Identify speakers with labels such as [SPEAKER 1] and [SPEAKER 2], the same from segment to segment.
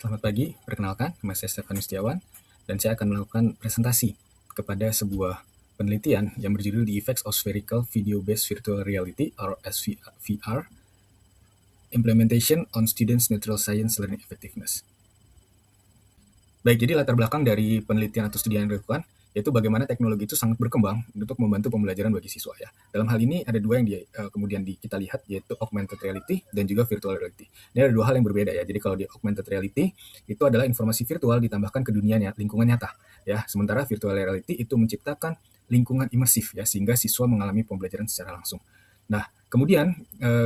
[SPEAKER 1] Selamat pagi, perkenalkan, nama saya Stefanus Setiawan, dan saya akan melakukan presentasi kepada sebuah penelitian yang berjudul The Effects of Spherical Video-Based Virtual Reality atau SVR Implementation on Students' Natural Science Learning Effectiveness. Baik, jadi latar belakang dari penelitian atau studi yang dilakukan yaitu bagaimana teknologi itu sangat berkembang untuk membantu pembelajaran bagi siswa ya. Dalam hal ini ada dua yang kemudian kita lihat, yaitu augmented reality dan juga virtual reality. Ini ada dua hal yang berbeda ya. Jadi kalau di augmented reality itu adalah informasi virtual ditambahkan ke dunia lingkungan nyata ya. Sementara virtual reality itu menciptakan lingkungan imersif ya, sehingga siswa mengalami pembelajaran secara langsung. Nah, kemudian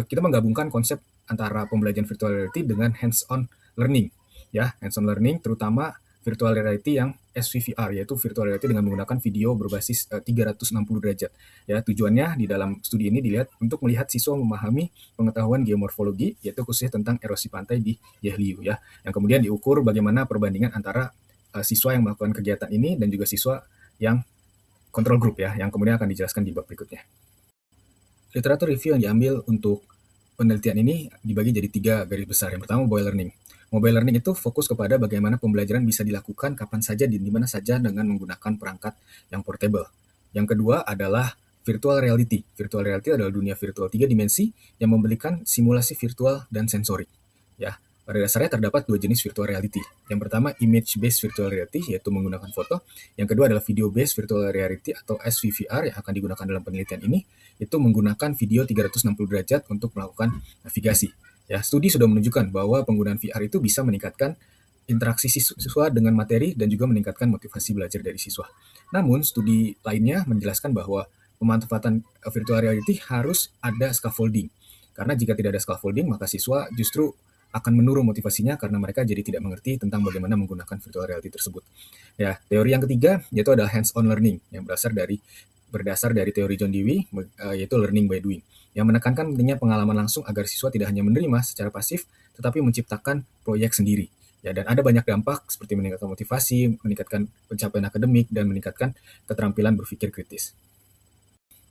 [SPEAKER 1] kita menggabungkan konsep antara pembelajaran virtual reality dengan hands-on learning ya. Hands-on learning terutama virtual reality yang SVVR, yaitu virtual reality dengan menggunakan video berbasis 360 derajat. Ya, tujuannya di dalam studi ini dilihat untuk melihat siswa memahami pengetahuan geomorfologi, yaitu khususnya tentang erosi pantai di Yehliu ya. Yang kemudian diukur bagaimana perbandingan antara siswa yang melakukan kegiatan ini dan juga siswa yang control group ya, yang kemudian akan dijelaskan di bab berikutnya. Literatur review yang diambil untuk penelitian ini dibagi jadi 3 garis besar. Yang pertama, mobile learning. Mobile learning itu fokus kepada bagaimana pembelajaran bisa dilakukan kapan saja, di mana saja dengan menggunakan perangkat yang portable. Yang kedua adalah virtual reality. Virtual reality adalah dunia virtual 3 dimensi yang memberikan simulasi virtual dan sensorik. Ya, pada dasarnya terdapat 2 jenis virtual reality. Yang pertama, image-based virtual reality, yaitu menggunakan foto. Yang kedua adalah video-based virtual reality atau SVVR yang akan digunakan dalam penelitian ini, itu menggunakan video 360 derajat untuk melakukan navigasi. Ya, studi sudah menunjukkan bahwa penggunaan VR itu bisa meningkatkan interaksi siswa dengan materi dan juga meningkatkan motivasi belajar dari siswa. Namun, studi lainnya menjelaskan bahwa pemanfaatan virtual reality harus ada scaffolding. Karena jika tidak ada scaffolding, maka siswa justru akan menurun motivasinya karena mereka jadi tidak mengerti tentang bagaimana menggunakan virtual reality tersebut. Ya, teori yang ketiga yaitu adalah hands-on learning yang berdasar dari teori John Dewey, yaitu learning by doing, yang menekankan pentingnya pengalaman langsung agar siswa tidak hanya menerima secara pasif, tetapi menciptakan proyek sendiri. Ya, dan ada banyak dampak seperti meningkatkan motivasi, meningkatkan pencapaian akademik, dan meningkatkan keterampilan berpikir kritis.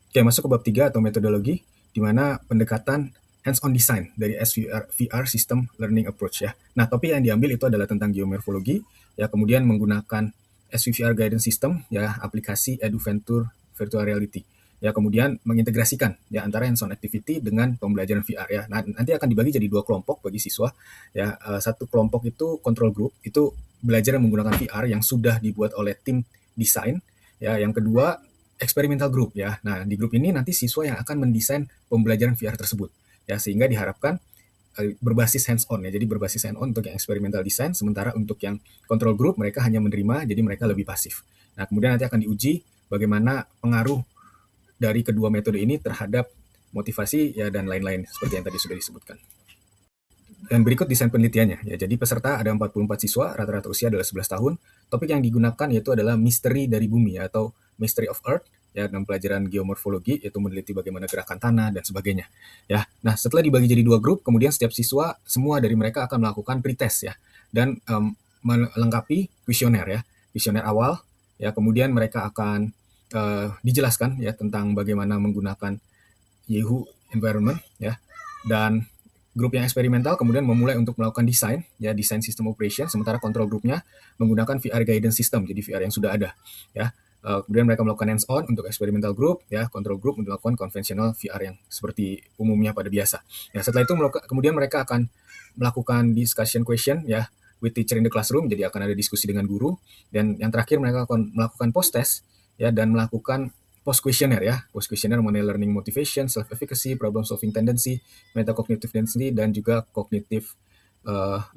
[SPEAKER 1] Oke, masuk ke bab 3 atau metodologi, di mana pendekatan hands-on design dari SVR System Learning Approach ya. Nah, topik yang diambil itu adalah tentang geomorfologi, ya, kemudian menggunakan SVR Guidance System, ya, aplikasi EduVenture Virtual Reality. Ya, kemudian mengintegrasikan ya antara hands-on activity dengan pembelajaran VR ya. Nah, nanti akan dibagi jadi 2 kelompok bagi siswa. Ya, satu kelompok itu control group, itu belajar menggunakan VR yang sudah dibuat oleh tim desain. Ya, yang kedua experimental group ya. Nah, di grup ini nanti siswa yang akan mendesain pembelajaran VR tersebut. Ya, sehingga diharapkan berbasis hands-on ya. Jadi berbasis hands-on untuk yang experimental design, sementara untuk yang control group mereka hanya menerima, jadi mereka lebih pasif. Nah, kemudian nanti akan diuji bagaimana pengaruh dari kedua metode ini terhadap motivasi ya dan lain-lain seperti yang tadi sudah disebutkan. Dan berikut desain penelitiannya ya. Jadi peserta ada 44 siswa, rata-rata usia adalah 11 tahun. Topik yang digunakan yaitu adalah misteri dari bumi ya, atau mystery of earth ya, dalam pelajaran geomorfologi, yaitu meneliti bagaimana gerakan tanah dan sebagainya. Ya. Nah, setelah dibagi jadi 2 grup, kemudian setiap siswa semua dari mereka akan melakukan pretest ya, dan melengkapi kuesioner ya. Kuesioner awal ya, kemudian mereka akan dijelaskan ya tentang bagaimana menggunakan Yahoo environment ya, dan grup yang eksperimental kemudian memulai untuk melakukan desain ya, desain system operation, sementara control grupnya menggunakan VR guidance system, jadi VR yang sudah ada ya. Kemudian mereka melakukan hands on untuk experimental group ya, control group melakukan konvensional VR yang seperti umumnya pada biasa. Ya, setelah itu kemudian mereka akan melakukan discussion question ya with teacher in the classroom, jadi akan ada diskusi dengan guru, dan yang terakhir mereka akan melakukan post test ya, dan melakukan post questionnaire ya. Post questionnaire mengenai learning motivation, self efficacy, problem solving tendency, metacognitive density, dan juga cognitive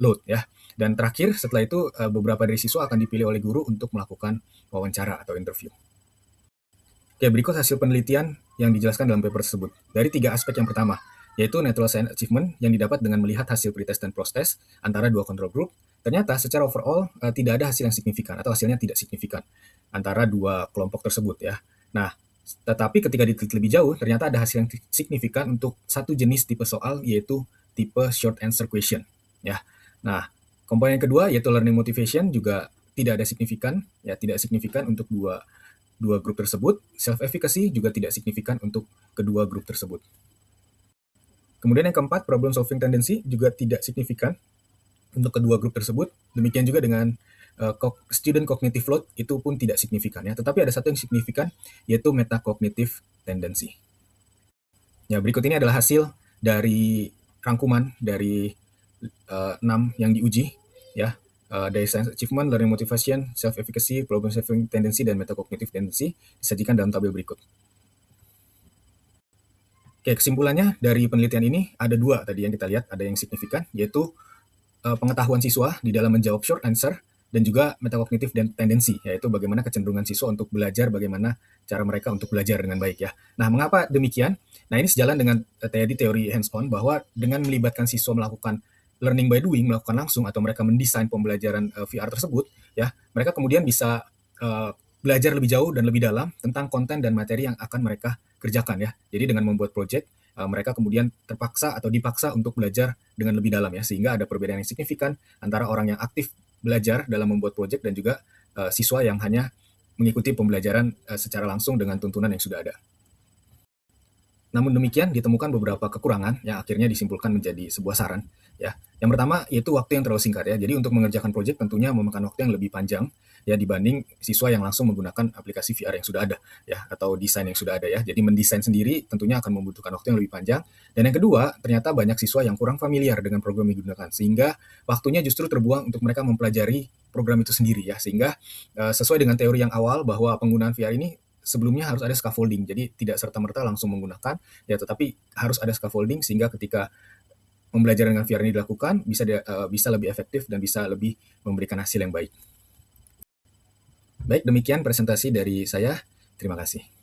[SPEAKER 1] load ya. Dan terakhir setelah itu beberapa dari siswa akan dipilih oleh guru untuk melakukan wawancara atau interview. Oke, berikut hasil penelitian yang dijelaskan dalam paper tersebut. Dari 3 aspek yang pertama, yaitu natural science achievement yang didapat dengan melihat hasil pretest dan post-test antara 2 control group. Ternyata secara overall tidak ada hasil yang signifikan atau hasilnya tidak signifikan antara 2 kelompok tersebut ya. Nah, tetapi ketika diteliti lebih jauh, ternyata ada hasil yang signifikan untuk satu jenis tipe soal, yaitu tipe short answer question ya. Nah, komponen kedua yaitu learning motivation juga tidak ada signifikan ya, tidak signifikan untuk dua grup tersebut. Self efficacy juga tidak signifikan untuk kedua grup tersebut. Kemudian yang keempat, problem solving tendency juga tidak signifikan untuk kedua grup tersebut. Demikian juga dengan student cognitive load itu pun tidak signifikan ya. Tetapi ada satu yang signifikan, yaitu metacognitive tendency. Ya, berikut ini adalah hasil dari rangkuman dari 6 yang diuji ya. Dari science achievement, learning motivation, self-efficacy, problem solving tendency, dan metacognitive tendency disajikan dalam tabel berikut. Oke, kesimpulannya dari penelitian ini ada dua tadi yang kita lihat, ada yang signifikan, yaitu pengetahuan siswa di dalam menjawab short answer, dan juga metacognitive dan tendency, yaitu bagaimana kecenderungan siswa untuk belajar, bagaimana cara mereka untuk belajar dengan baik ya. Nah, mengapa demikian? Nah, ini sejalan dengan teori hands-on, bahwa dengan melibatkan siswa melakukan learning by doing, melakukan langsung, atau mereka mendesain pembelajaran VR tersebut, ya, mereka kemudian bisa belajar lebih jauh dan lebih dalam tentang konten dan materi yang akan mereka kerjakan ya. Jadi dengan membuat project, mereka kemudian terpaksa atau dipaksa untuk belajar dengan lebih dalam ya, sehingga ada perbedaan yang signifikan antara orang yang aktif belajar dalam membuat project dan juga siswa yang hanya mengikuti pembelajaran secara langsung dengan tuntunan yang sudah ada. Namun demikian, ditemukan beberapa kekurangan yang akhirnya disimpulkan menjadi sebuah saran. Ya, yang pertama yaitu waktu yang terlalu singkat ya. Jadi untuk mengerjakan proyek tentunya memakan waktu yang lebih panjang ya dibanding siswa yang langsung menggunakan aplikasi VR yang sudah ada ya, atau desain yang sudah ada ya. Jadi mendesain sendiri tentunya akan membutuhkan waktu yang lebih panjang. Dan yang kedua, ternyata banyak siswa yang kurang familiar dengan program yang digunakan, sehingga waktunya justru terbuang untuk mereka mempelajari program itu sendiri ya. Sehingga sesuai dengan teori yang awal bahwa penggunaan VR ini sebelumnya harus ada scaffolding, jadi tidak serta-merta langsung menggunakan, ya, tetapi harus ada scaffolding sehingga ketika pembelajaran dengan VR ini dilakukan bisa lebih efektif dan bisa lebih memberikan hasil yang baik. Baik, demikian presentasi dari saya. Terima kasih.